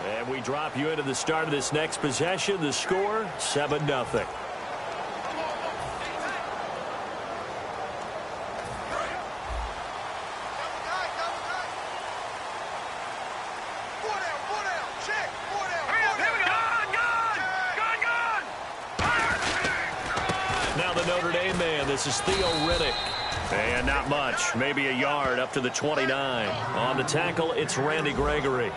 And we drop you into the start of this next possession. The score, 7-0. Now the Notre Dame man, this is Theo Riddick. And not much, maybe a yard up to the 29. On the tackle, it's Randy Gregory.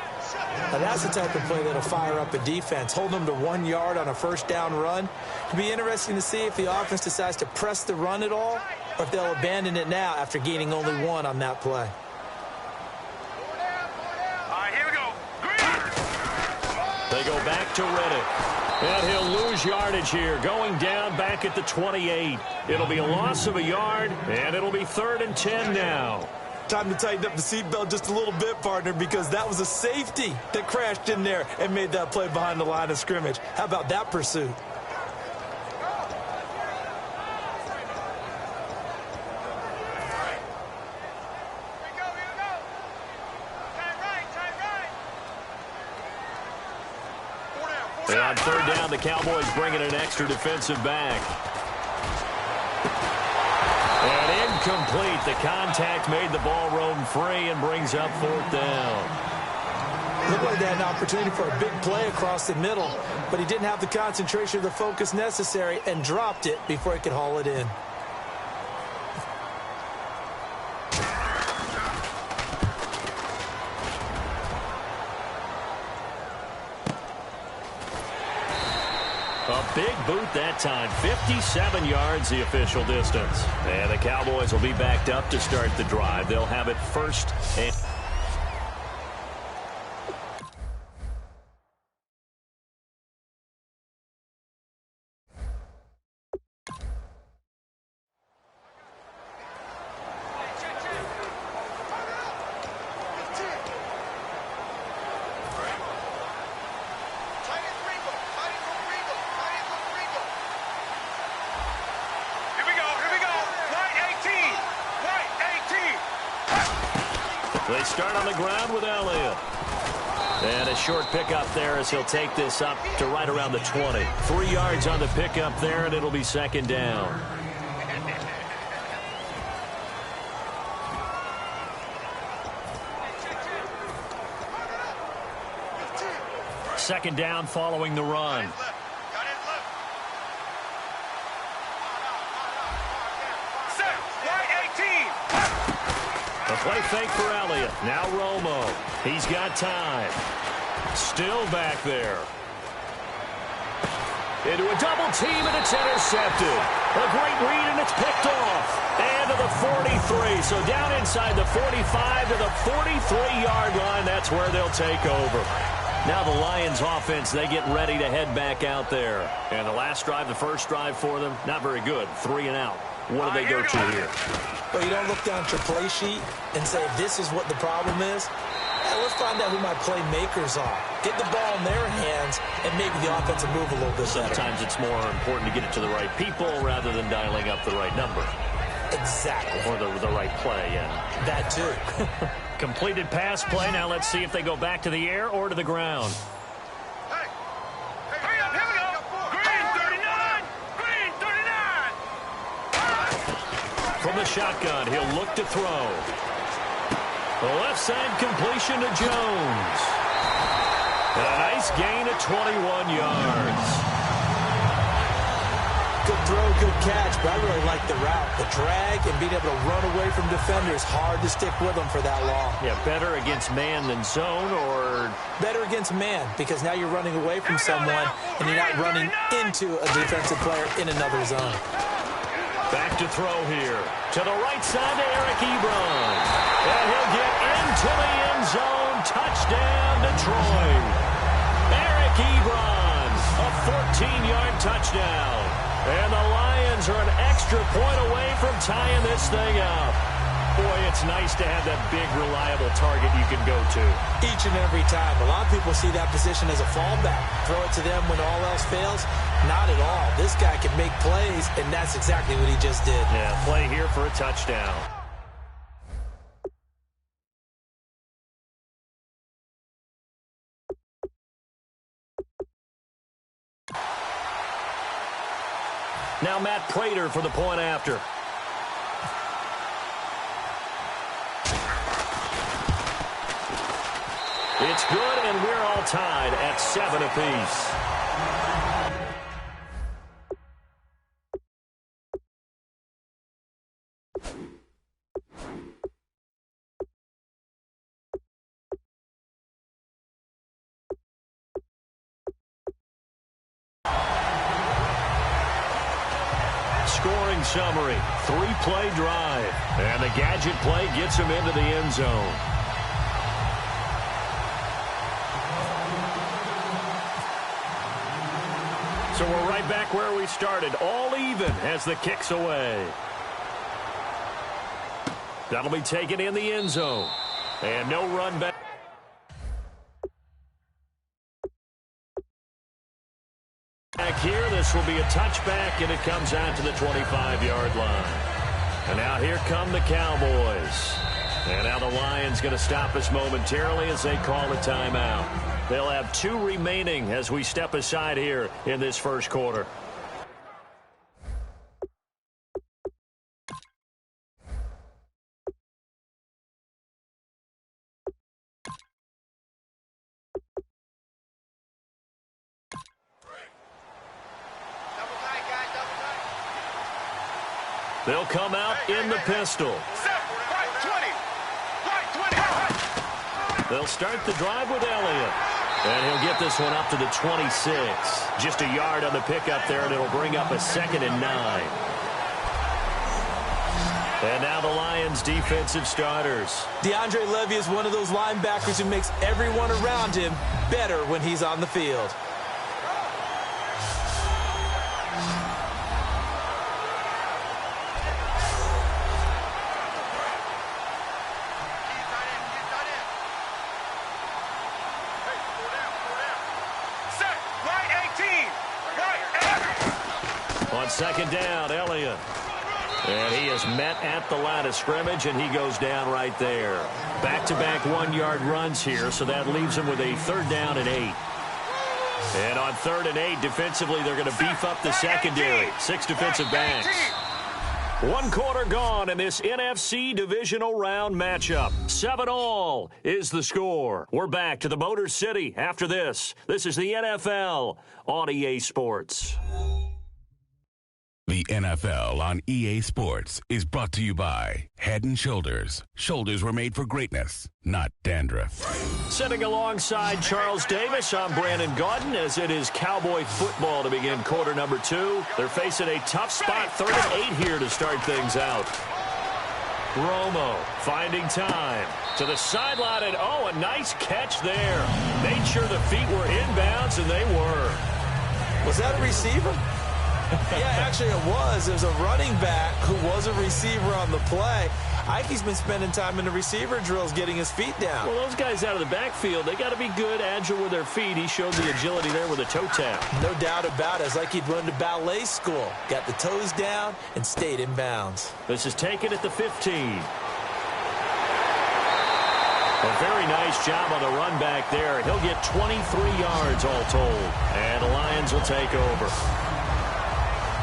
Now that's the type of play that'll fire up a defense. Hold them to 1 yard on a first down run. It'll be interesting to see if the offense decides to press the run at all, or if they'll abandon it now after gaining only 1 on that play. All right, here we go. They go back to Riddick. And he'll lose yardage here, going down back at the 28. It'll be a loss of a yard, and it'll be 3rd and 10 now. Time to tighten up the seatbelt just a little bit, partner, because that was a safety that crashed in there and made that play behind the line of scrimmage. How about that pursuit? And on 3rd down, the Cowboys bring in an extra defensive back. And incomplete. The contact made the ball roam free and brings up 4th down. Looked like they had an opportunity for a big play across the middle, but he didn't have the concentration or the focus necessary and dropped it before he could haul it in. A big boot that time. 57 yards the official distance. And the Cowboys will be backed up to start the drive. They'll have it 1st and... They start on the ground with Elliott. And a short pickup there as he'll take this up to right around the 20. 3 yards on the pickup there, and it'll be 2nd down. Second down following the run. A play fake for Elliott. Now Romo. He's got time. Still back there. Into a double team, and it's intercepted. A great read, and it's picked off. And to the 43. So down inside the 45 to the 43-yard line. That's where they'll take over. Now the Lions offense, they get ready to head back out there. And the last drive, the first drive for them, not very good. 3 and out. What do they go to here? Well, you don't look down at your play sheet and say, this is what the problem is. Hey, let's find out who my playmakers are. Get the ball in their hands, and maybe the offense will move a little bit better. Sometimes it's more important to get it to the right people rather than dialing up the right number. Exactly. Or the right play, yeah. That too. Completed pass play. Now let's see if they go back to the air or to the ground. From the shotgun, he'll look to throw. The left side completion to Jones. And a nice gain of 21 yards. Good throw, good catch, but I really like the route. The drag and being able to run away from defenders, hard to stick with them for that long. Yeah, better against man than zone, or... Better against man, because now you're running away from someone and you're not running into a defensive player in another zone. Back to throw here. To the right side to Eric Ebron. And he'll get into the end zone. Touchdown, Detroit. Eric Ebron, a 14-yard touchdown. And the Lions are an extra point away from tying this thing up. Boy, it's nice to have that big, reliable target you can go to. Each and every time. A lot of people see that position as a fallback. Throw it to them when all else fails. Not at all. This guy can make plays, and that's exactly what he just did. Yeah, play here for a touchdown. Now Matt Prater for the point after. It's good, and we're all tied at 7 apiece. Scoring summary, 3-play drive, and the gadget play gets him into the end zone. So we're right back where we started, all even as the kick's away. That'll be taken in the end zone, and no run back. Back here, this will be a touchback, and it comes out to the 25-yard line. And now here come the Cowboys. And now the Lions going to stop us momentarily as they call a timeout. They'll have 2 remaining as we step aside here in this first quarter. They'll come out in the pistol. They'll start the drive with Elliott. And he'll get this one up to the 26. Just a yard on the pickup there, and it'll bring up a 2nd and 9. And now the Lions' defensive starters. DeAndre Levy is one of those linebackers who makes everyone around him better when he's on the field. On 2nd down, Elliott. And he is met at the line of scrimmage, and he goes down right there. Back-to-back 1-yard runs here, so that leaves him with a 3rd down and 8. And on 3rd and 8, defensively, they're going to beef up the secondary. 6 defensive backs. 1 quarter gone in this NFC divisional round matchup. 7-all is the score. We're back to the Motor City after this. This is the NFL on EA Sports. The NFL on EA Sports is brought to you by Head & Shoulders. Shoulders were made for greatness, not dandruff. Sitting alongside Charles Davis, I'm Brandon Gaudin, as it is Cowboy football to begin quarter number 2. They're facing a tough spot, 3rd and 8 here to start things out. Romo finding time to the sideline, and a nice catch there. Made sure the feet were inbounds, and they were. Was that a receiver? Yeah, actually it was. There's a running back who was a receiver on the play. Ike's been spending time in the receiver drills getting his feet down. Well, those guys out of the backfield, they got to be good, agile with their feet. He showed the agility there with a toe tap. No doubt about it. It's like he'd run to ballet school. Got the toes down and stayed in bounds. This is taken at the 15. A very nice job on the run back there. He'll get 23 yards all told. And the Lions will take over.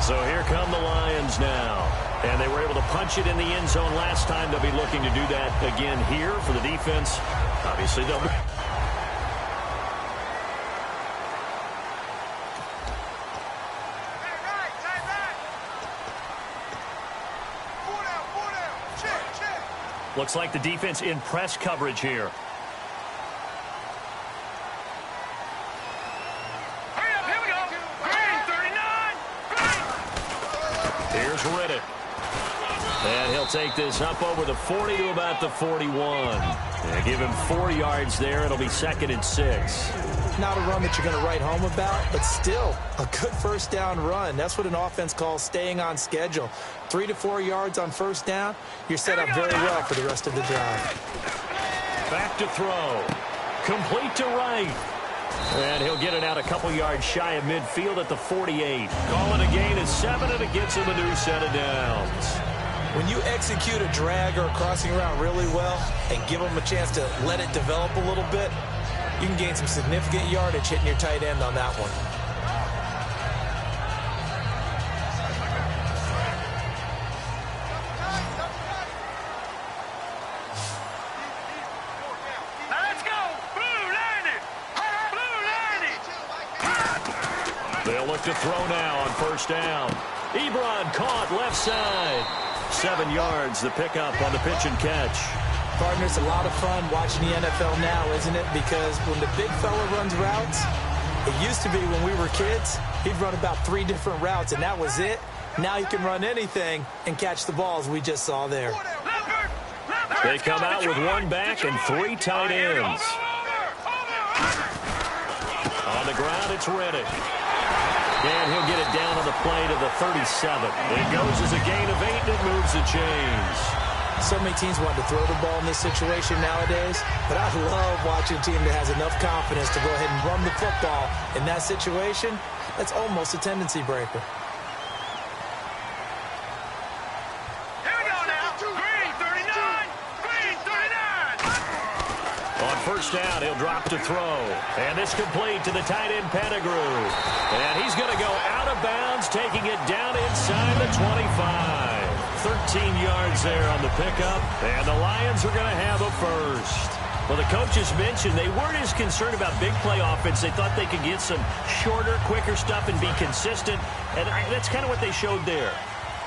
So here come the Lions now. And they were able to punch it in the end zone last time. They'll be looking to do that again here for the defense. Obviously, they'll be... Looks like the defense in press coverage here. Here's Riddick. And he'll take this up over the 40 to about the 41. And give him 4 yards there. It'll be 2nd and 6. Not a run that you're going to write home about, but still a good first down run. That's what an offense calls staying on schedule. 3 to 4 yards on first down. You're set up very well for the rest of the drive. Back to throw. Complete to right. And he'll get it out a couple yards shy of midfield at the 48. Calling a gain of 7, and it gets him a new set of downs. When you execute a drag or a crossing route really well and give them a chance to let it develop a little bit, you can gain some significant yardage hitting your tight end on that one. look to throw now on first down. Ebron caught left side. 7 yards, the pickup on the pitch and catch. Partner, it's a lot of fun watching the NFL now, isn't it? Because when the big fella runs routes, it used to be when we were kids, he'd run about 3 different routes, and that was it. Now he can run anything and catch the balls we just saw there. They come out with 1 back and 3 tight ends. On the ground, it's Reddick. And he'll get it down on the play to the 37. It goes as a gain of 8, and it moves the chains. So many teams want to throw the ball in this situation nowadays, but I love watching a team that has enough confidence to go ahead and run the football. In that situation, that's almost a tendency breaker. First down, he'll drop to throw. And it's complete to the tight end, Pettigrew. And he's going to go out of bounds, taking it down inside the 25. 13 yards there on the pickup. And the Lions are going to have a first. Well, the coaches mentioned they weren't as concerned about big play offense. They thought they could get some shorter, quicker stuff and be consistent. And that's kind of what they showed there.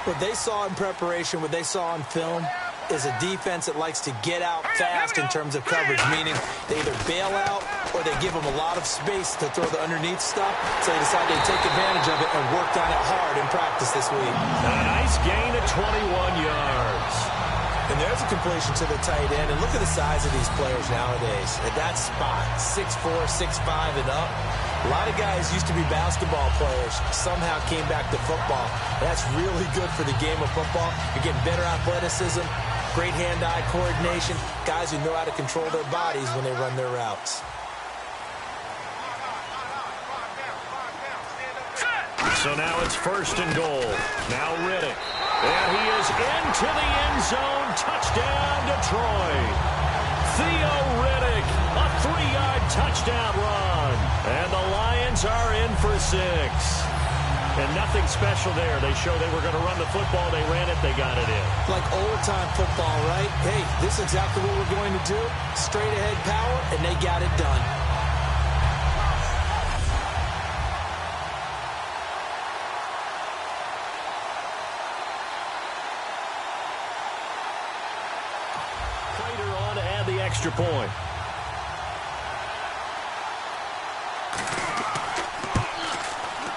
What they saw in preparation, what they saw on film, is a defense that likes to get out fast in terms of coverage, meaning they either bail out or they give them a lot of space to throw the underneath stuff, so they decided to take advantage of it and worked on it hard in practice this week. A nice gain of 21 yards. And there's a completion to the tight end, and look at the size of these players nowadays. At that spot, 6'4", 6'5", and up. A lot of guys used to be basketball players, somehow came back to football. That's really good for the game of football. You're getting better athleticism, great hand-eye coordination, guys who know how to control their bodies when they run their routes. So now it's first and goal. Now Riddick. And he is into the end zone. Touchdown, Detroit. Theo Riddick, a 3-yard touchdown run. And the Lions are in for 6. And nothing special there. They showed they were going to run the football. They ran it. They got it in. Like old-time football, right? Hey, this is exactly what we're going to do. Straight-ahead power, and they got it done. Prater on to add the extra point.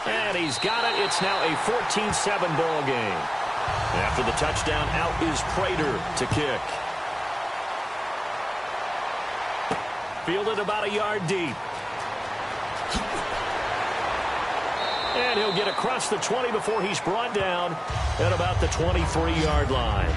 And he's got it. It's now a 14-7 ball game. After the touchdown, out is Prater to kick. Fielded about a yard deep. And he'll get across the 20 before he's brought down at about the 23-yard line.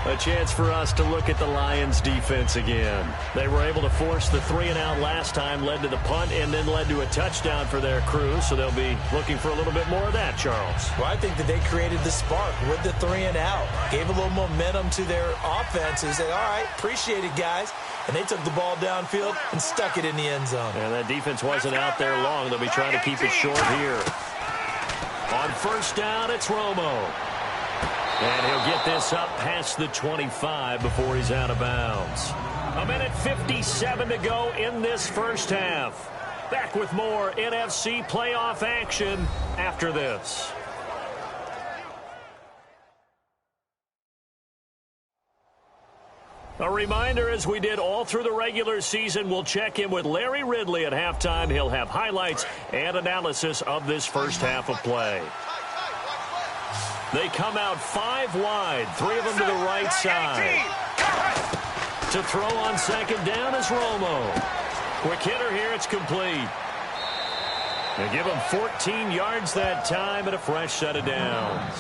A chance for us to look at the Lions defense again. They were able to force the 3-and-out last time, led to the punt, and then led to a touchdown for their crew. So they'll be looking for a little bit more of that, Charles. Well, I think that they created the spark with the 3-and-out. Gave a little momentum to their offense and said, all right, appreciate it, guys. And they took the ball downfield and stuck it in the end zone. And that defense wasn't out there long. They'll be trying to keep it short here. On first down, it's Romo. And he'll get this up past the 25 before he's out of bounds. 1:57 to go in this first half. Back with more NFC playoff action after this. A reminder, as we did all through the regular season, we'll check in with Larry Ridley at halftime. He'll have highlights and analysis of this first half of play. They come out 5 wide, 3 of them to the right side. To throw on second down is Romo. Quick hitter here, it's complete. They give him 14 yards that time and a fresh set of downs.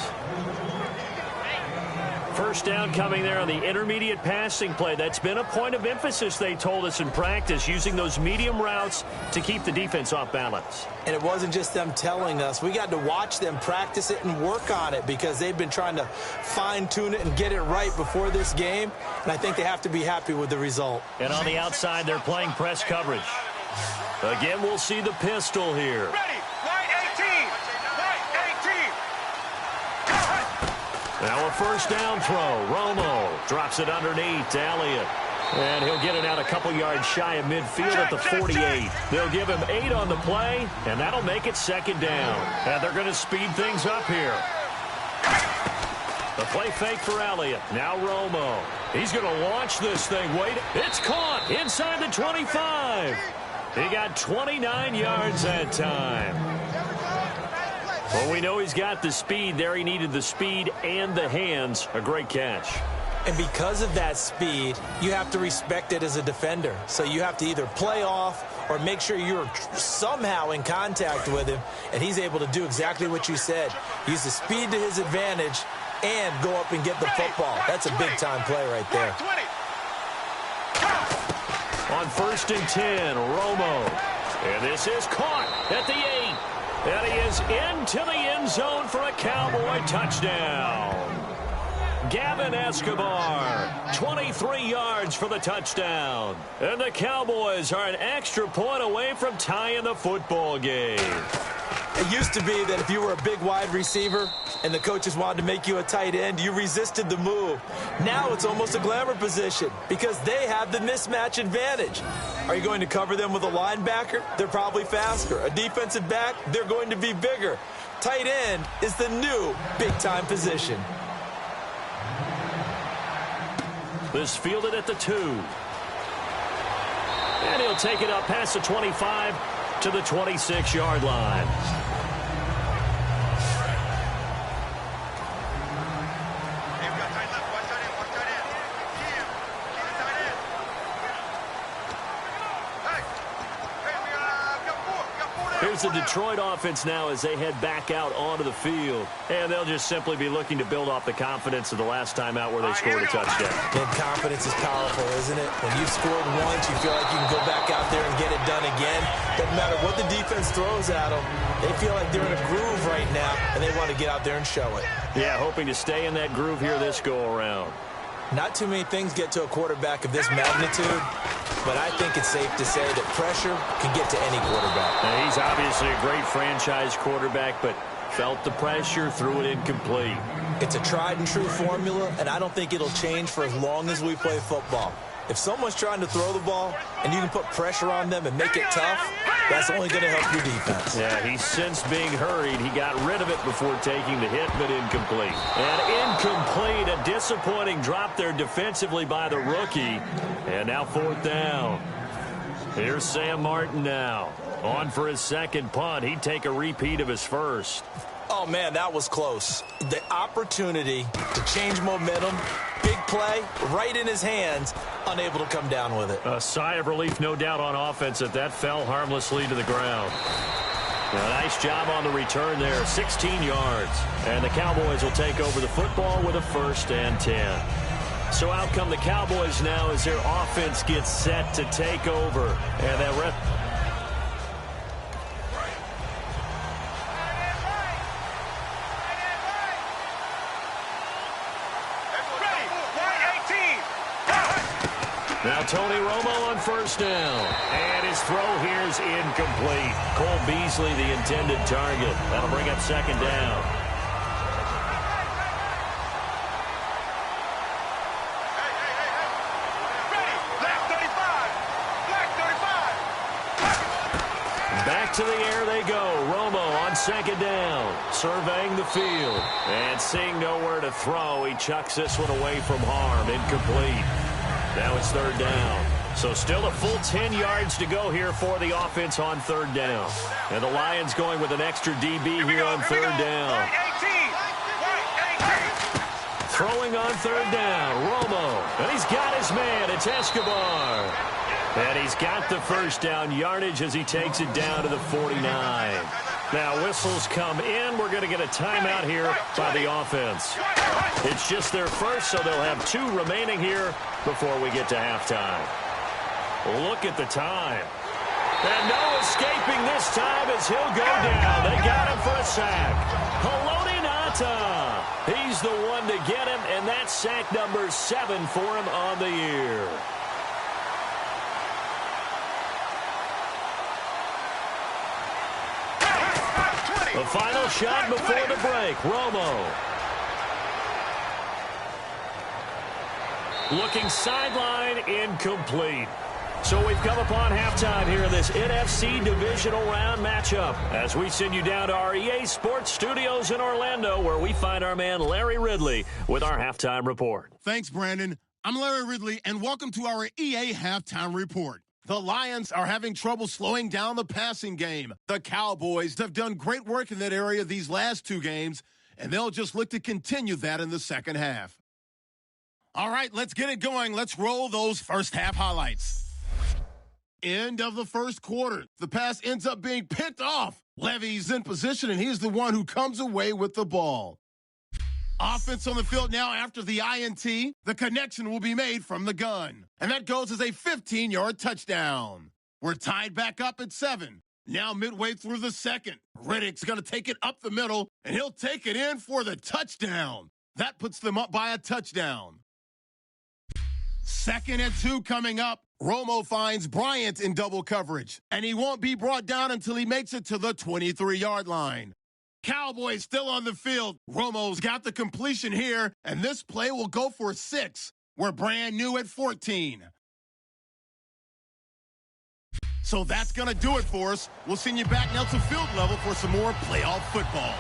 First down coming there on the intermediate passing play. That's been a point of emphasis, they told us in practice, using those medium routes to keep the defense off balance. And it wasn't just them telling us. We got to watch them practice it and work on it because they've been trying to fine-tune it and get it right before this game. And I think they have to be happy with the result. And on the outside, they're playing press coverage. Again, we'll see the pistol here. Ready, right 18, right 18. Now a first down throw. Romo drops it underneath to Elliott. And he'll get it out a couple yards shy of midfield at the 48. They'll give him 8 on the play, and that'll make it second down. And they're going to speed things up here. The play fake for Elliott. Now Romo. He's going to launch this thing. Wait, it's caught inside the 25. He got 29 yards that time. Well, we know he's got the speed there. He needed the speed and the hands. A great catch. And because of that speed, you have to respect it as a defender. So you have to either play off or make sure you're somehow in contact with him, and he's able to do exactly what you said. Use the speed to his advantage and go up and get the football. That's a big-time play right there. On 1st and 10, Romo. And this is caught at the 8. And he is into the end zone for a Cowboy touchdown. Gavin Escobar, 23 yards for the touchdown. And the Cowboys are an extra point away from tying the football game. It used to be that if you were a big wide receiver and the coaches wanted to make you a tight end, you resisted the move. Now it's almost a glamour position because they have the mismatch advantage. Are you going to cover them with a linebacker? They're probably faster. A defensive back? They're going to be bigger. Tight end is the new big-time position. This fielded at the 2. And he'll take it up past the 25 to the 26-yard line. Here's the Detroit offense now as they head back out onto the field. And they'll just simply be looking to build off the confidence of the last time out where they scored a touchdown. And confidence is powerful, isn't it? When you've scored once, you feel like you can go back out there and get it done again. Doesn't matter what the defense throws at them. They feel like they're in a groove right now, and they want to get out there and show it. Yeah, hoping to stay in that groove here this go-around. Not too many things get to a quarterback of this magnitude, but I think it's safe to say that pressure can get to any quarterback. Now, he's obviously a great franchise quarterback, but felt the pressure, threw it incomplete. It's a tried-and-true formula, and I don't think it'll change for as long as we play football. If someone's trying to throw the ball and you can put pressure on them and make it tough, that's only going to help your defense. Yeah, he's since being hurried. He got rid of it before taking the hit, but incomplete. And incomplete, a disappointing drop there defensively by the rookie. And now 4th down. Here's Sam Martin now. On for his second punt. He'd take a repeat of his first. Oh, man, that was close. The opportunity to change momentum, big play, right in his hands, unable to come down with it. A sigh of relief, no doubt, on offense that fell harmlessly to the ground. A nice job on the return there, 16 yards. And the Cowboys will take over the football with a 1st and 10. So out come the Cowboys now as their offense gets set to take over. And that ref... Now Tony Romo on 1st down. And his throw here is incomplete. Cole Beasley, the intended target. That'll bring up 2nd down. Back to the air they go. Romo on 2nd down. Surveying the field. And seeing nowhere to throw, he chucks this one away from harm. Incomplete. Now it's 3rd down. So still a full 10 yards to go here for the offense on 3rd down. And the Lions going with an extra DB here on 3rd down. Throwing on 3rd down. Romo. And he's got his man. It's Escobar. And he's got the 1st down yardage as he takes it down to the 49. Now whistles come in. We're going to get a timeout here by the offense. It's just their first, so they'll have 2 remaining here before we get to halftime. Look at the time. And no escaping this time as he'll go down. They got him for a sack. Haloti Ngata. He's the one to get him, and that's sack number 7 for him on the year. The final shot before the break. Romo. Looking sideline incomplete. So we've come upon halftime here in this NFC divisional round matchup as we send you down to our EA Sports Studios in Orlando where we find our man Larry Ridley with our halftime report. Thanks, Brandon. I'm Larry Ridley, and welcome to our EA halftime report. The Lions are having trouble slowing down the passing game. The Cowboys have done great work in that area these last 2 games, and they'll just look to continue that in the second half. All right, let's get it going. Let's roll those first half highlights. End of the first quarter. The pass ends up being picked off. Levy's in position, and he's the one who comes away with the ball. Offense on the field now after the INT. The connection will be made from the gun. And that goes as a 15-yard touchdown. We're tied back up at 7. Now midway through the second. Riddick's going to take it up the middle, and he'll take it in for the touchdown. That puts them up by a touchdown. 2nd and 2 coming up. Romo finds Bryant in double coverage, and he won't be brought down until he makes it to the 23-yard line. Cowboys still on the field. Romo's got the completion here, and this play will go for 6. We're brand new at 14. So that's going to do it for us. We'll send you back now to field level for some more playoff football.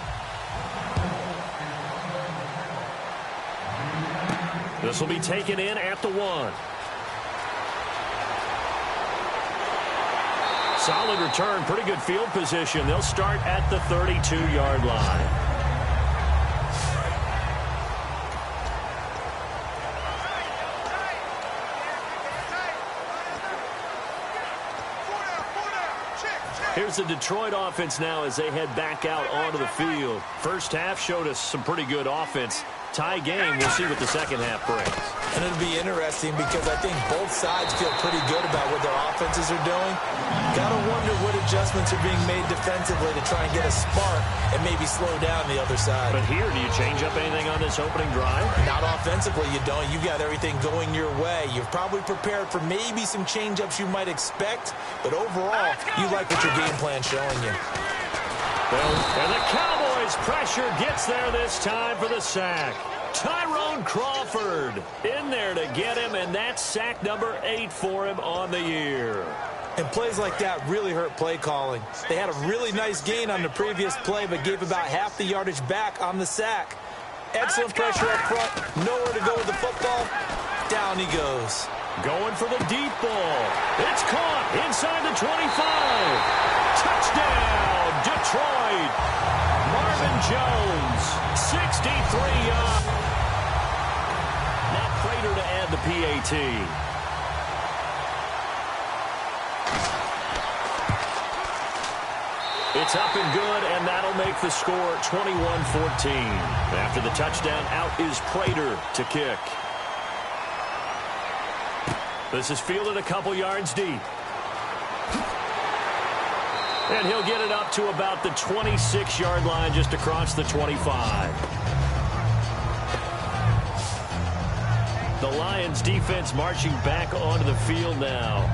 This will be taken in at the 1. Solid return, pretty good field position. They'll start at the 32-yard line. Here's the Detroit offense now as they head back out onto the field. First half showed us some pretty good offense. Tie game, we'll see what the second half brings. And it'll be interesting because I think both sides feel pretty good about what their offenses are doing. Got to wonder what adjustments are being made defensively to try and get a spark and maybe slow down the other side. But here, do you change up anything on this opening drive? Not offensively, you don't. You've got everything going your way. You've probably prepared for maybe some change-ups you might expect, but overall, you like what your game plan's showing you. And the Cowboys' pressure gets there this time for the sack. Tyrone Crawford in there to get him, and that's sack number 8 for him on the year. And plays like that really hurt play calling. They had a really nice gain on the previous play, but gave about half the yardage back on the sack. Excellent pressure up front. Nowhere to go with the football. Down he goes. Going for the deep ball. It's caught inside the 25. Touchdown, Detroit. Marvin Jones, 63 yards. Now Prater to add the PAT. It's up and good, and that'll make the score 21-14. After the touchdown, out is Prater to kick. This is fielded a couple yards deep. And he'll get it up to about the 26-yard line, just across the 25. The Lions defense marching back onto the field now.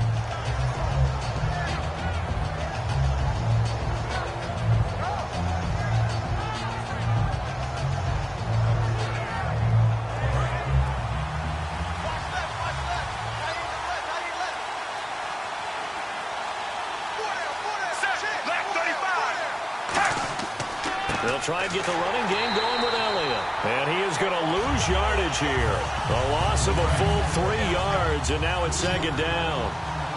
They'll try and get the running game going with Elliott. And he is going to lose yardage here. A loss of a full 3 yards, and now it's second down.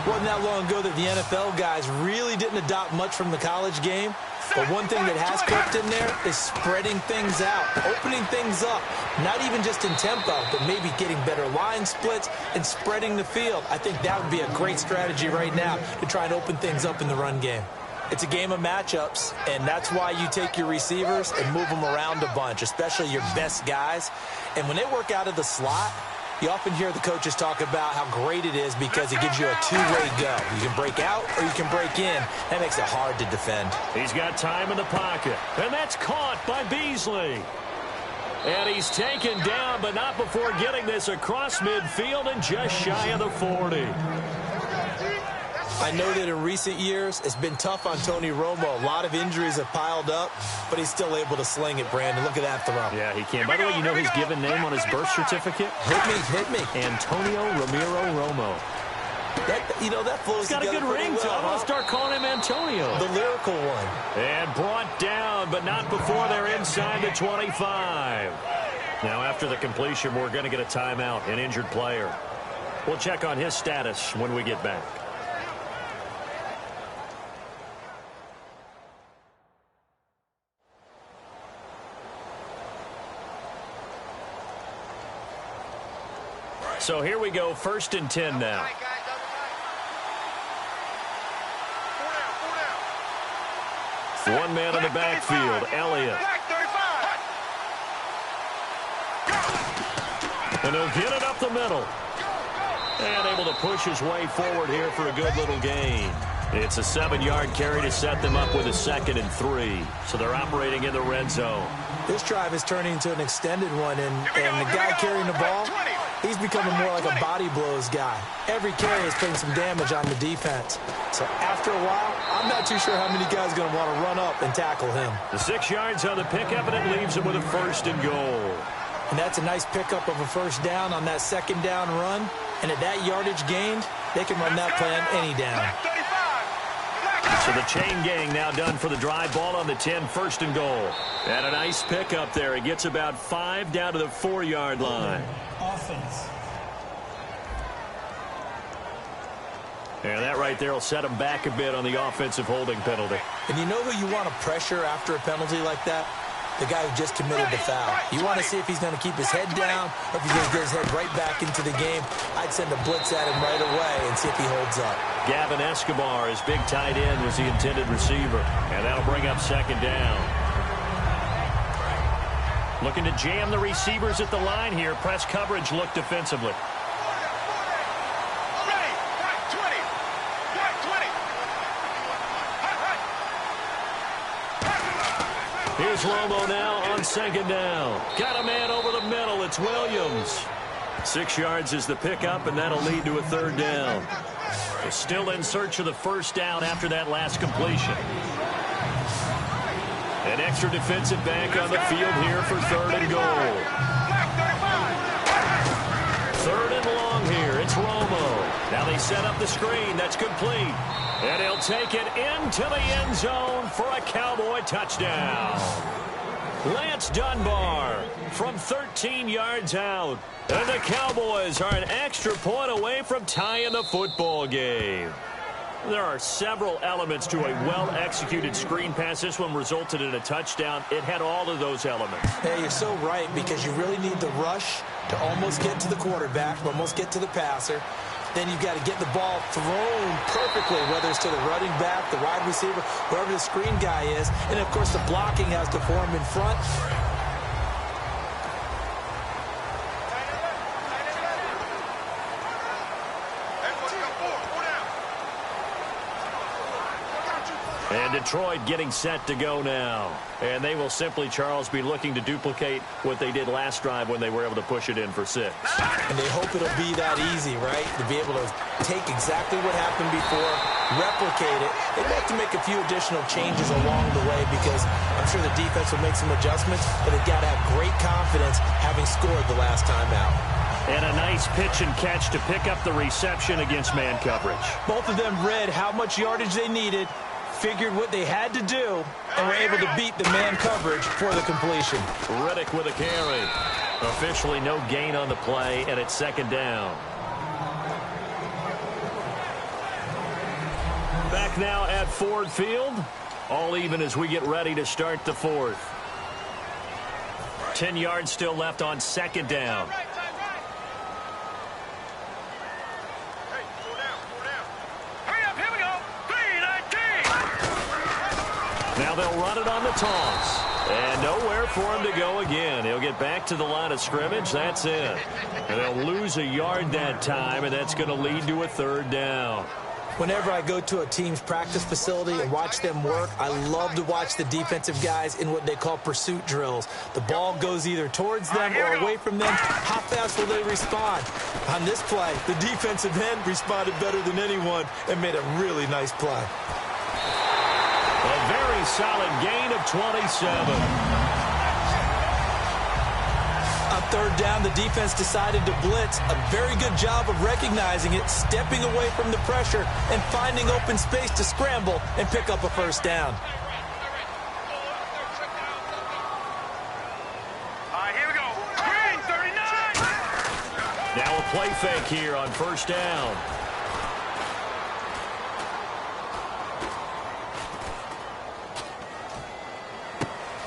Wasn't that long ago that the NFL guys really didn't adopt much from the college game. But one thing that has crept in there is spreading things out, opening things up, not even just in tempo, but maybe getting better line splits and spreading the field. I think that would be a great strategy right now to try and open things up in the run game. It's a game of matchups, and that's why you take your receivers and move them around a bunch, especially your best guys. And when they work out of the slot, you often hear the coaches talk about how great it is because it gives you a two-way go. You can break out or you can break in. That makes it hard to defend. He's got time in the pocket, and that's caught by Beasley. And he's taken down, but not before getting this across midfield and just shy of the 40. I know that in recent years, it's been tough on Tony Romo. A lot of injuries have piled up, but he's still able to sling it, Brandon. Look at that throw. Yeah, he can. By the way, you know his given name on his birth certificate? Hit me. Antonio Ramiro Romo. That flows together. He's got a good ring to him. I'll start calling him Antonio. The lyrical one. And brought down, but not before they're inside the 25. Now, after the completion, we're going to get a timeout, an injured player. We'll check on his status when we get back. So here we go, 1st and 10 now. One man in the backfield, Elliott. And he'll get it up the middle. And able to push his way forward here for a good little gain. It's a 7-yard carry to set them up with a 2nd and 3. So they're operating in the red zone. This drive is turning into an extended one, and the guy carrying the ball, he's becoming more like a body blows guy. Every carry is putting some damage on the defense. So after a while, I'm not too sure how many guys are going to want to run up and tackle him. The 6 yards on the pickup, and it leaves him with a 1st and goal. And that's a nice pickup of a 1st down on that 2nd down run. And at that yardage gained, they can run that plan any down. So the chain gang now done for the drive. Ball on the 10, 1st and goal. And a nice pickup there. He gets about 5 down to the 4-yard line. Offense. And that right there will set him back a bit on the offensive holding penalty. And you know who you want to pressure after a penalty like that? The guy who just committed the foul. You want to see if he's going to keep his head down or if he's going to get his head right back into the game. I'd send a blitz at him right away and see if he holds up. Gavin Escobar, his big tight end, was the intended receiver. And that'll bring up 2nd down. Looking to jam the receivers at the line here. Press coverage look defensively. Here's Romo now on 2nd down. Got a man over the middle. It's Williams. 6 yards is the pickup, and that'll lead to a 3rd down. They're still in search of the 1st down after that last completion. An extra defensive back on the field here for 3rd and goal. 3rd and long here. It's Romo. Now they set up the screen. That's complete. And he'll take it into the end zone for a Cowboy touchdown. Lance Dunbar from 13 yards out. And the Cowboys are an extra point away from tying the football game. There are several elements to a well-executed screen pass. This one resulted in a touchdown. It had all of those elements. Hey, you're so right, because you really need the rush to almost get to the quarterback, almost get to the passer. Then you've got to get the ball thrown perfectly, whether it's to the running back, the wide receiver, whoever the screen guy is. And, of course, the blocking has to form in front. And Detroit getting set to go now. And they will simply, Charles, be looking to duplicate what they did last drive when they were able to push it in for 6. And they hope it'll be that easy, right? To be able to take exactly what happened before, replicate it. They have to make a few additional changes along the way because I'm sure the defense will make some adjustments, but they've got to have great confidence having scored the last time out. And a nice pitch and catch to pick up the reception against man coverage. Both of them read how much yardage they needed, figured what they had to do, and were able to beat the man coverage for the completion. Riddick with a carry. Officially no gain on the play, and it's 2nd down. Back now at Ford Field. All even as we get ready to start the 4th. 10 yards still left on 2nd down. Now they'll run it on the toss. And nowhere for him to go again. He'll get back to the line of scrimmage. That's it. And they'll lose a yard that time, and that's going to lead to a 3rd down. Whenever I go to a team's practice facility and watch them work, I love to watch the defensive guys in what they call pursuit drills. The ball goes either towards them or away from them. How fast will they respond? On this play, the defensive end responded better than anyone and made a really nice play. A very solid gain of 27. On third down, the defense decided to blitz. A very good job of recognizing it, stepping away from the pressure, and finding open space to scramble and pick up a first down. Here we go. Green, 39. Now a play fake here on first down.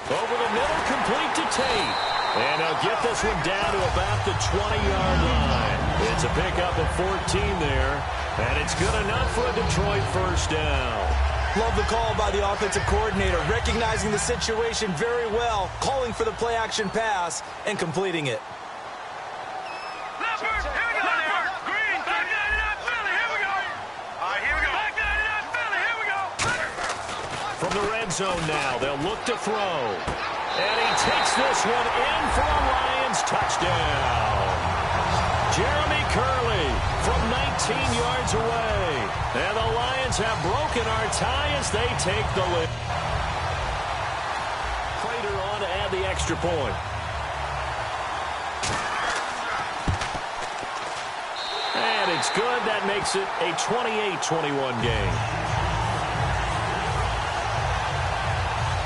Over the middle, complete to Tate. And they'll get this one down to about the 20-yard line. It's a pickup of 14 there, and it's good enough for a Detroit first down. Love the call by the offensive coordinator, recognizing the situation very well, calling for the play-action pass, and completing it. Leopard, here we go. Leopard, Green, 99 Philly, here we go. Here we go. 99 Philly, here we go. From the red zone now, they'll look to throw. And he takes this one in for a Lions touchdown. Jeremy Curley from 19 yards away. And the Lions have broken our tie as they take the lead. Prater on to add the extra point. And it's good. That makes it a 28-21 game.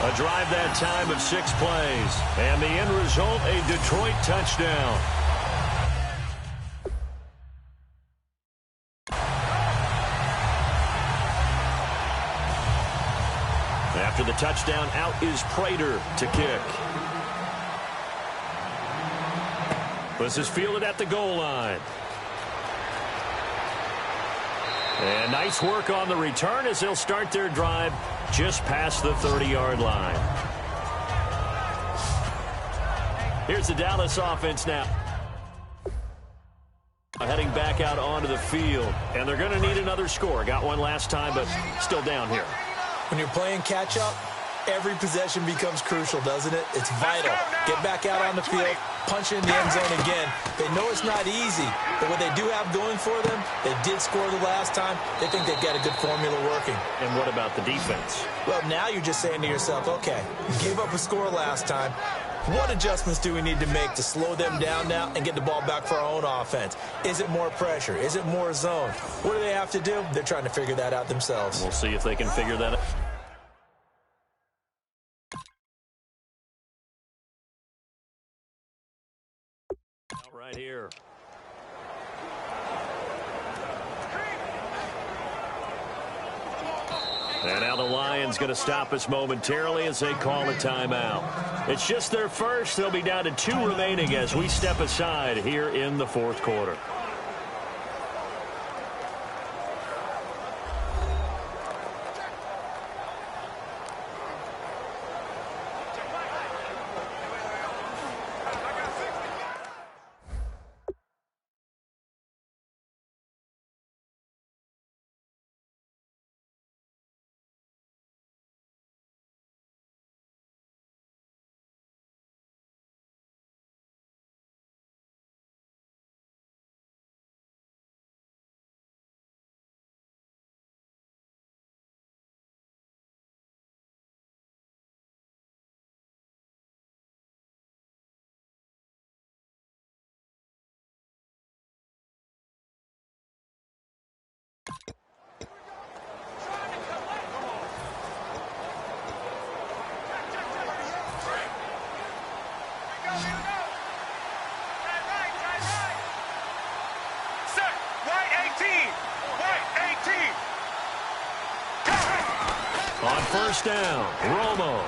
A drive that time of 6 plays. And the end result, a Detroit touchdown. After the touchdown, out is Prater to kick. This is fielded at the goal line. And nice work on the return as they'll start their drive just past the 30-yard line. Here's the Dallas offense now. Heading back out onto the field. And they're going to need another score. Got one last time, but still down here. When you're playing catch-up, every possession becomes crucial, doesn't it? It's vital. Get back out on the field, punch in the end zone again. They know it's not easy, but what they do have going for them, they did score the last time. They think they've got a good formula working. And what about the defense? Well, now you're just saying to yourself, okay, we gave up a score last time. What adjustments do we need to make to slow them down now and get the ball back for our own offense? Is it more pressure? Is it more zone? What do they have to do? They're trying to figure that out themselves. We'll see if they can figure that out. Right here. And now the Lions going to stop us momentarily as they call a timeout. It's just their first. They'll be down to 2 remaining as we step aside here in the fourth quarter. On first down, Romo.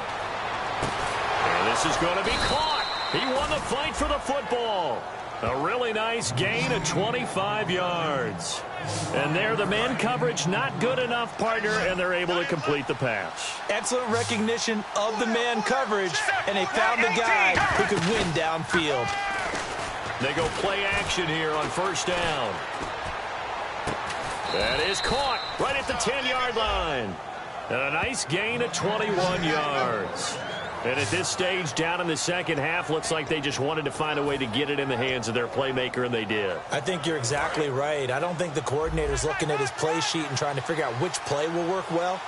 And this is going to be caught. He won the fight for the football. A really nice gain of 25 yards. And there, the man coverage not good enough, partner, and they're able to complete the pass. Excellent recognition of the man coverage, and they found the guy who could win downfield. They go play action here on first down. That is caught right at the 10-yard line. And a nice gain of 21 yards. And at this stage, down in the second half, looks like they just wanted to find a way to get it in the hands of their playmaker, and they did. I think you're exactly right. I don't think the coordinator's looking at his play sheet and trying to figure out which play will work well.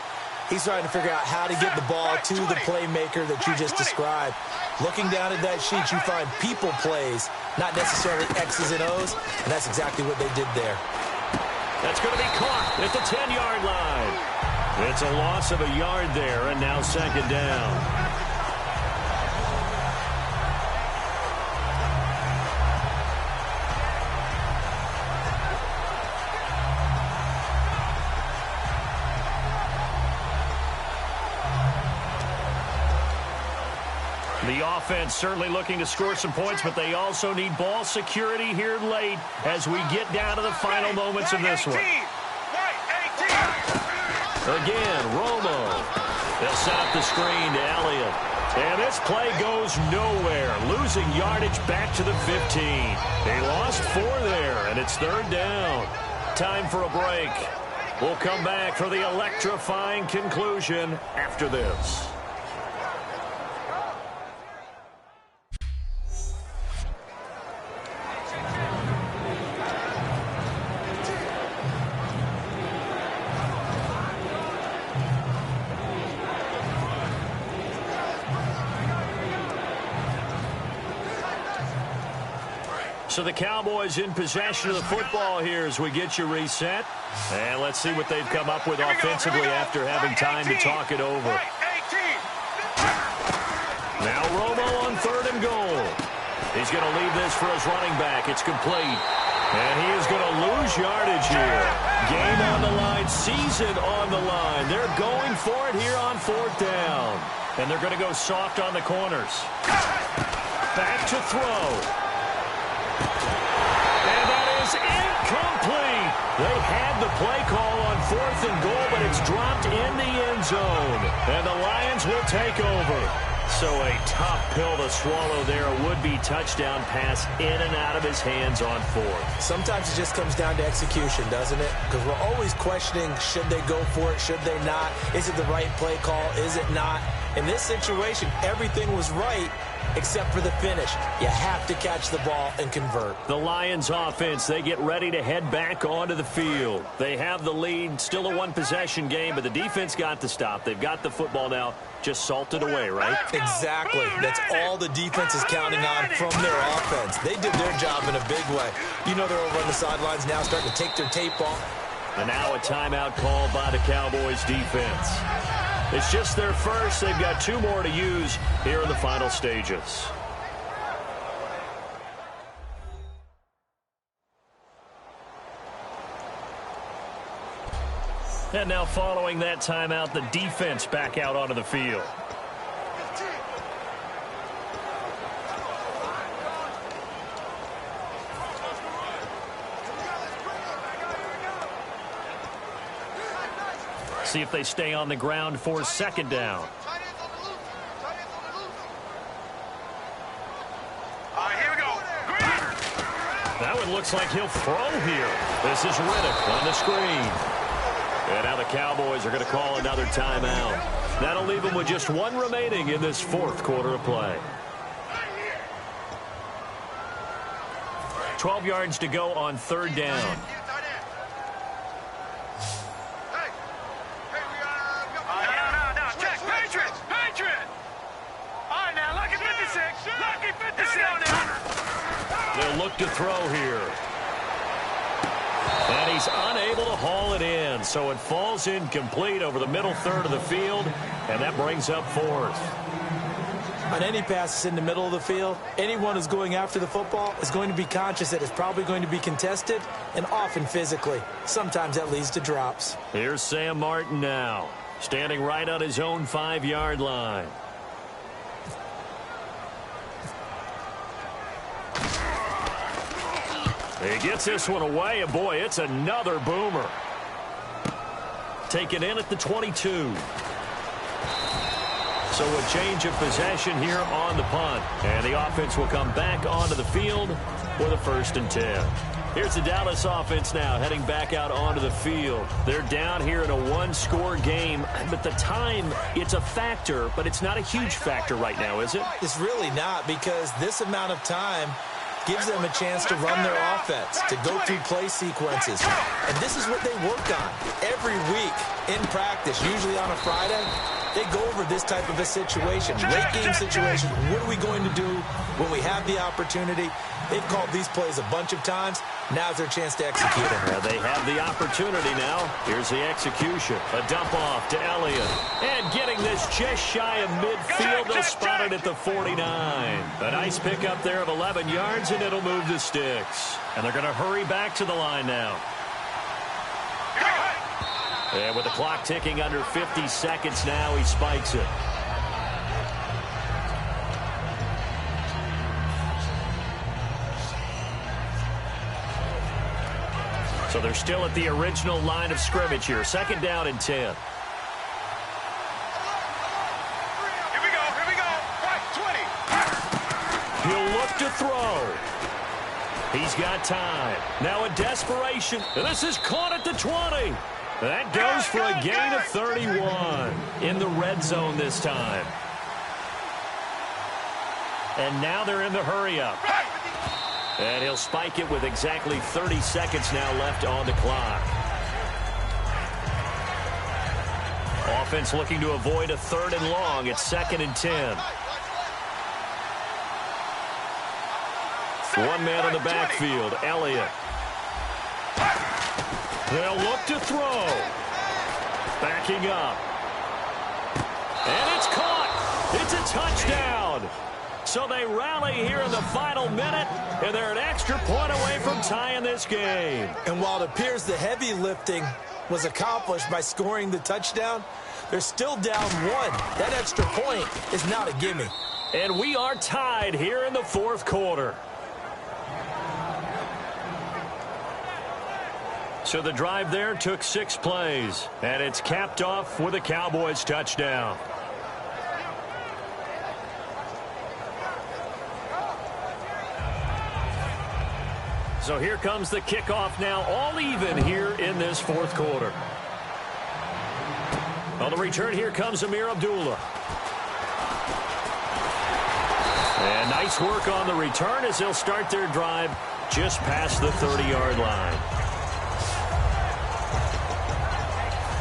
He's trying to figure out how to get the ball to the playmaker that you just described. Looking down at that sheet, you find people plays, not necessarily X's and O's, and that's exactly what they did there. That's going to be caught at the 10-yard line. It's a loss of a yard there, and now second down. The offense certainly looking to score some points, but they also need ball security here late as we get down to the final moments of this one. Again, Romo. They'll set up the screen to Elliott. And this play goes nowhere. Losing yardage back to the 15. They lost 4 there, and it's third down. Time for a break. We'll come back for the electrifying conclusion after this. So the Cowboys in possession of the football here as we get you reset. And let's see what they've come up with offensively after having time to talk it over. Now Romo on 3rd and goal. He's going to leave this for his running back. It's complete. And he is going to lose yardage here. Game on the line, season on the line. They're going for it here on 4th down. And they're going to go soft on the corners. Back to throw. Incomplete. They had the play call on 4th and goal, but it's dropped in the end zone. And the Lions will take over. So a tough pill to swallow there. A would-be touchdown pass in and out of his hands on 4th. Sometimes it just comes down to execution, doesn't it? Because we're always questioning, should they go for it, should they not? Is it the right play call, is it not? In this situation, everything was right, except for the finish. You have to catch the ball and convert. The Lions offense, they get ready to head back onto the field. They have the lead, still a one-possession game, but the defense got to stop. They've got the football now, just salted away, right? Exactly. That's all the defense is counting on from their offense. They did their job in a big way. You know they're over on the sidelines now starting to take their tape off. And now a timeout called by the Cowboys defense. It's just their first. They've got 2 more to use here in the final stages. And now following that timeout, the defense back out onto the field. See if they stay on the ground for 2nd down. Here we go. That one looks like he'll throw here. This is Riddick on the screen. And now the Cowboys are going to call another timeout. That'll leave them with just 1 remaining in this 4th quarter of play. 12 yards to go on 3rd down. They'll look to throw here. And he's unable to haul it in, so it falls incomplete over the middle third of the field, and that brings up 4th. On any passes in the middle of the field, anyone who's going after the football is going to be conscious that it's probably going to be contested, and often physically. Sometimes that leads to drops. Here's Sam Martin now, standing right on his own 5-yard line. He gets this one away, and boy, it's another boomer. Taken in at the 22. So a change of possession here on the punt. And the offense will come back onto the field for the 1st and 10. Here's the Dallas offense now heading back out onto the field. They're down here in a one-score game, but the time, it's a factor, but it's not a huge factor right now, is it? It's really not, because this amount of time gives them a chance to run their offense, to go through play sequences. And this is what they work on every week in practice, usually on a Friday. They go over this type of a situation, late game situation. What are we going to do when we have the opportunity? They've called these plays a bunch of times. Now's their chance to execute it. They have the opportunity now. Here's the execution. A dump off to Elliott. And getting this just shy of midfield. They'll spot it at the 49. A nice pickup there of 11 yards, and it'll move the sticks. And they're going to hurry back to the line now. And with the clock ticking under 50 seconds now, he spikes it. So they're still at the original line of scrimmage here. Second down and 10. Here we go. Right, 20. He'll look to throw. He's got time. Now a desperation. And this is caught at the 20. That goes for a gain of 31 in the red zone this time. And now they're in the hurry-up. And he'll spike it with exactly 30 seconds now left on the clock. Offense looking to avoid a 3rd and long. It's 2nd and 10. One man in the backfield, Elliott. They'll look to throw. Backing up. And it's caught. It's a touchdown. So they rally here in the final minute, and they're an extra point away from tying this game. And while it appears the heavy lifting was accomplished by scoring the touchdown, they're still down 1. That extra point is not a gimme. And we are tied here in the 4th quarter. So the drive there took 6 plays, and it's capped off with a Cowboys touchdown. So here comes the kickoff now, all even here in this 4th quarter. On the return, here comes Amir Abdullah. And nice work on the return as they'll start their drive just past the 30-yard line.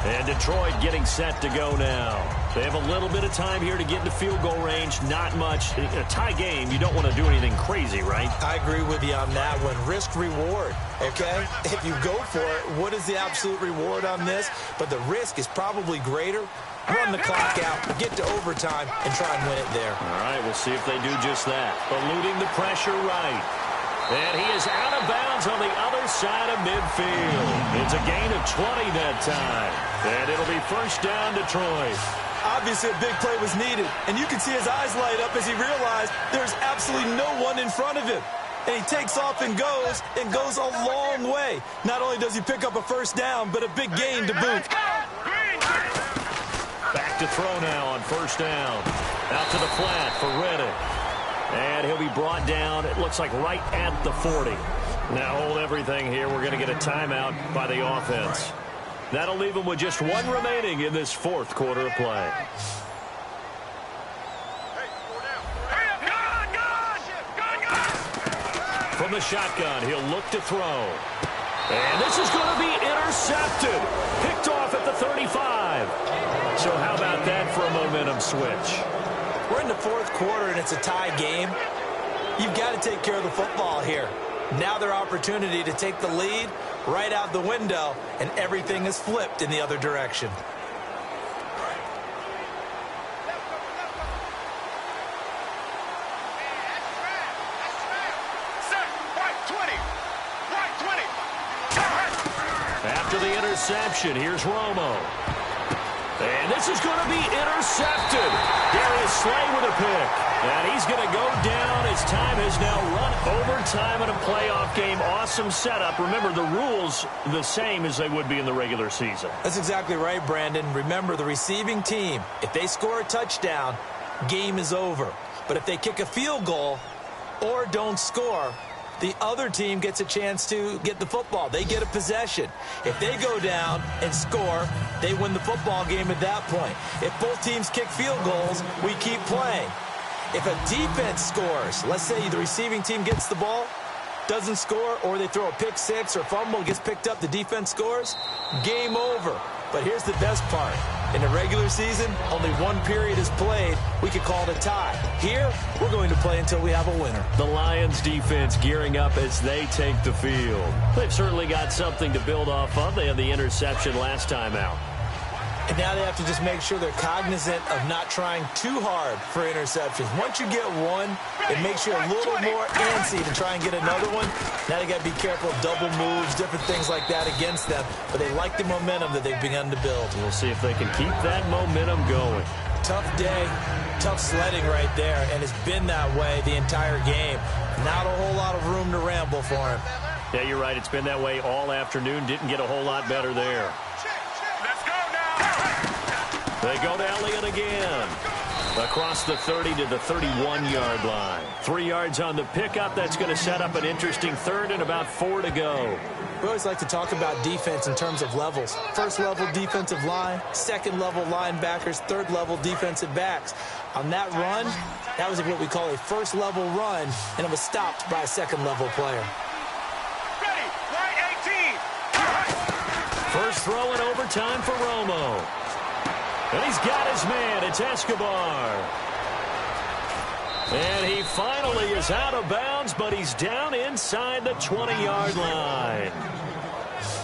And Detroit getting set to go now. They have a little bit of time here to get into field goal range. Not much. In a tie game, you don't want to do anything crazy, right? I agree with you on that one. Risk-reward, okay? If you go for it, what is the absolute reward on this? But the risk is probably greater. Run the clock out, get to overtime, and try and win it there. All right, we'll see if they do just that. Eluding the pressure right. And he is out of bounds on the other side of midfield. It's a gain of 20 that time. And it'll be first down, Detroit. Obviously, a big play was needed. And you can see his eyes light up as he realized there's absolutely no one in front of him. And he takes off and goes a long way. Not only does he pick up a first down, but a big gain to boot. Back to throw now on first down. Out to the flat for Reddick. And he'll be brought down, it looks like right at the 40. Now hold everything here. We're going to get a timeout by the offense. That'll leave them with just 1 remaining in this 4th quarter of play. From the shotgun, he'll look to throw. And this is going to be intercepted. Picked off at the 35. So how about that for a momentum switch? We're in the 4th quarter, and it's a tie game. You've got to take care of the football here. Now their opportunity to take the lead right out the window, and everything is flipped in the other direction. After the interception, here's Romo. And this is going to be intercepted. Darius Slay with a pick. And he's going to go down as time has now run overtime in a playoff game. Awesome setup. Remember, the rules the same as they would be in the regular season. That's exactly right, Brandon. Remember, the receiving team, if they score a touchdown, game is over. But if they kick a field goal or don't score, the other team gets a chance to get the football. They get a possession. If they go down and score, they win the football game at that point. If both teams kick field goals, we keep playing. If a defense scores, let's say the receiving team gets the ball, doesn't score, or they throw a pick six or fumble, gets picked up, the defense scores, game over. But here's the best part. In the regular season, only one period is played. We could call it a tie. Here, we're going to play until we have a winner. The Lions defense gearing up as they take the field. They've certainly got something to build off of. They had the interception last time out. And now they have to just make sure they're cognizant of not trying too hard for interceptions. Once you get one, it makes you a little more antsy to try and get another one. Now they got to be careful of double moves, different things like that against them. But they like the momentum that they've begun to build. We'll see if they can keep that momentum going. Tough day, tough sledding right there, and it's been that way the entire game. Not a whole lot of room to ramble for him. Yeah, you're right. It's been that way all afternoon. Didn't get a whole lot better there. They go to Elliott again. Across the 30 to the 31-yard line. 3 yards on the pickup. That's going to set up an interesting third and about 4 to go. We always like to talk about defense in terms of levels. First-level defensive line, second-level linebackers, third-level defensive backs. On that run, that was what we call a first-level run, and it was stopped by a second-level player. Ready, right 18. First throw in overtime for Romo. And he's got his man. It's Escobar. And he finally is out of bounds, but he's down inside the 20-yard line.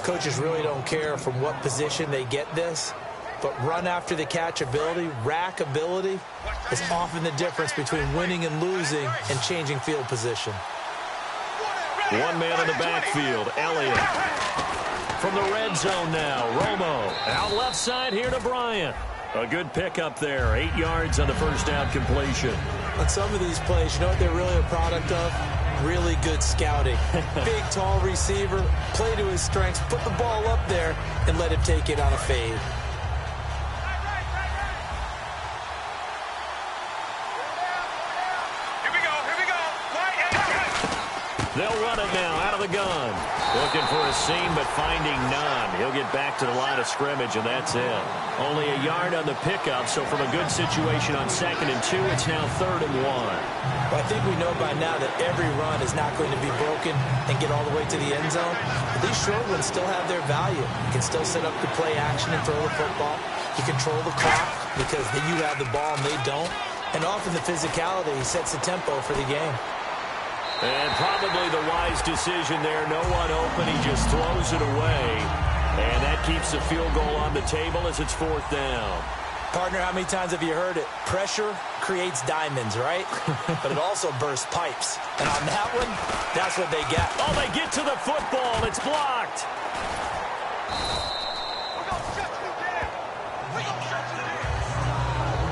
Coaches really don't care from what position they get this, but run after the catch ability, rack ability, is often the difference between winning and losing and changing field position. One man in the backfield, Elliott. From the red zone now, Romo. Out left side here to Bryant. A good pickup there. 8 yards on the first down completion. On some of these plays, you know what they're really a product of? Really good scouting. Big, tall receiver, play to his strengths, put the ball up there, and let him take it on a fade. Here we go. They'll run it now out of the gun. Looking for a seam, but finding none. He'll get back to the line of scrimmage, and that's it. Only a yard on the pickup, so from a good situation on 2nd and 2, it's now 3rd and 1. Well, I think we know by now that every run is not going to be broken and get all the way to the end zone. But these short ones still have their value. You can still set up the play action and throw the football. You control the clock because you have the ball and they don't. And often the physicality sets the tempo for the game. And probably the wise decision there. No one open. He just throws it away. And that keeps the field goal on the table as it's 4th down. Partner, how many times have you heard it? Pressure creates diamonds, right? But it also bursts pipes. And on that one, that's what they get. Oh, they get to the football. It's blocked.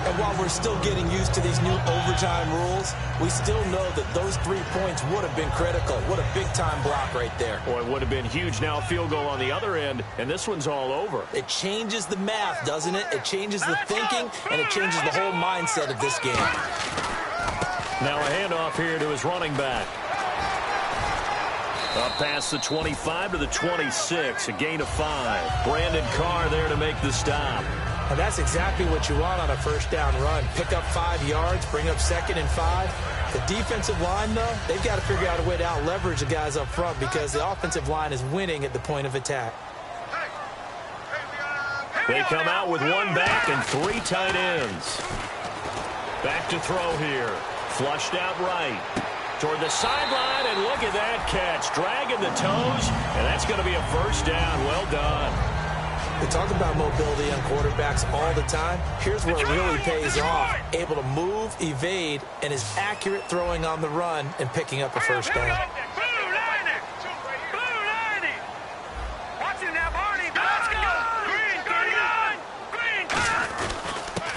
And while we're still getting used to these new overtime rules, we still know that those 3 points would have been critical. What a big-time block right there. Boy, it would have been huge. Now a field goal on the other end, and this one's all over. It changes the math, doesn't it? It changes the thinking, and it changes the whole mindset of this game. Now a handoff here to his running back. Up past the 25 to the 26, a gain of 5. Brandon Carr there to make the stop. And that's exactly what you want on a first down run. Pick up 5 yards, bring up 2nd and 5. The defensive line, though, they've got to figure out a way to out-leverage the guys up front because the offensive line is winning at the point of attack. They come out with 1 back and 3 tight ends. Back to throw here. Flushed out right. Toward the sideline, and look at that catch. Dragging the toes, and that's going to be a first down. Well done. We talk about mobility on quarterbacks all the time. Here's where it really pays off. Able to move, evade, and is accurate throwing on the run and picking up a first down.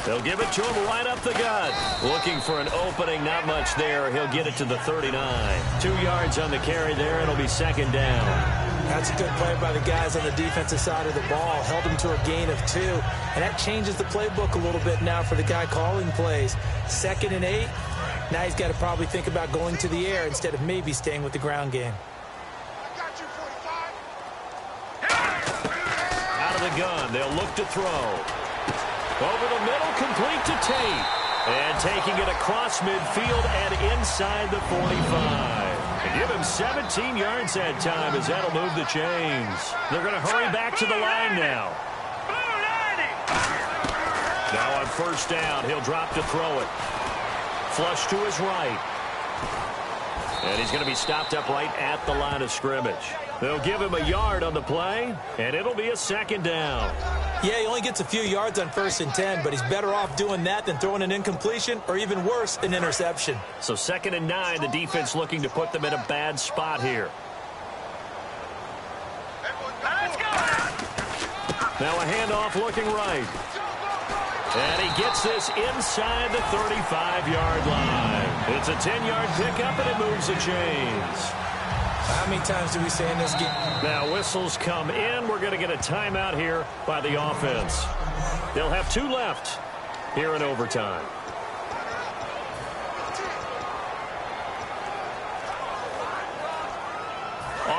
They'll give it to him right up the gut. Looking for an opening, not much there. He'll get it to the 39. 2 yards on the carry there. It'll be 2nd down. That's a good play by the guys on the defensive side of the ball. Held him to a gain of 2. And that changes the playbook a little bit now for the guy calling plays. 2nd and 8. Now he's got to probably think about going to the air instead of maybe staying with the ground game. Out of the gun, they'll look to throw. Over the middle, complete to Tate. And taking it across midfield and inside the 45. And give him 17 yards that time as that'll move the chains. They're going to hurry back to the line now. Now on first down, he'll drop to throw it. Flush to his right. And he's going to be stopped up right at the line of scrimmage. They'll give him a yard on the play, and it'll be a second down. Yeah, he only gets a few yards on 1st and 10, but he's better off doing that than throwing an incompletion or even worse, an interception. So 2nd and 9, the defense looking to put them in a bad spot here. Now a handoff looking right. And he gets this inside the 35-yard line. It's a 10-yard pickup, and it moves the chains. How many times do we say in this game? Now whistles come in. We're going to get a timeout here by the offense. They'll have 2 left here in overtime.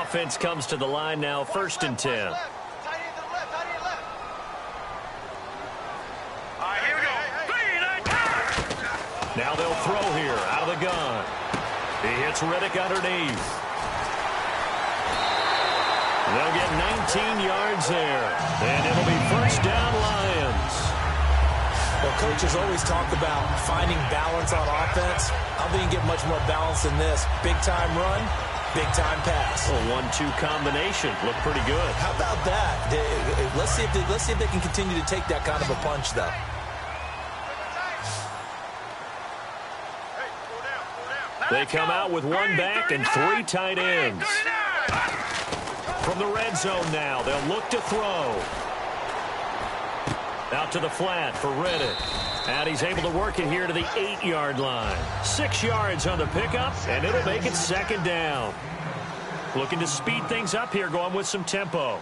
Offense comes to the line now, 1st and 10. Now they'll throw here out of the gun. He hits Riddick underneath. They'll get 19 yards there. And it'll be 1st down Lions. Well, coaches always talk about finding balance on offense. I don't think you get much more balance than this. Big-time run, big-time pass. A 1-2 combination. Look pretty good. How about that? Let's see if they can continue to take that kind of a punch, though. They come out with 1 back and 3 tight ends. From the red zone now, they'll look to throw. Out to the flat for Riddick. And he's able to work it here to the 8-yard line. 6 yards on the pickup, and it'll make it 2nd down. Looking to speed things up here, going with some tempo.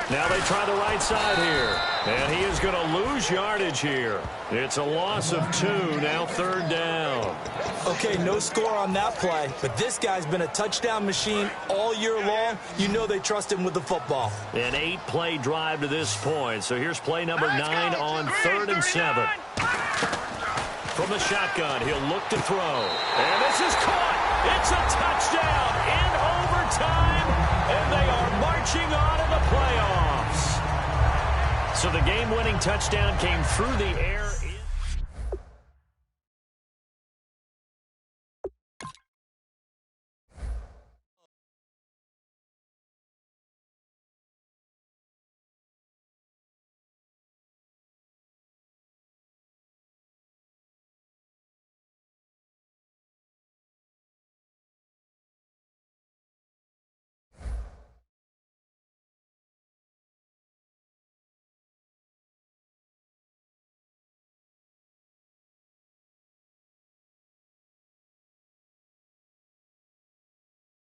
Now they try the right side here. And he is going to lose yardage here. It's a loss of 2, now 3rd down. Okay, no score on that play, but this guy's been a touchdown machine all year long. You know they trust him with the football. An 8-play drive to this point. So here's play number 9 on 3rd and 7. From the shotgun, he'll look to throw. And this is caught. It's a touchdown in overtime, and they are marching on in the playoffs. So the game-winning touchdown came through the air.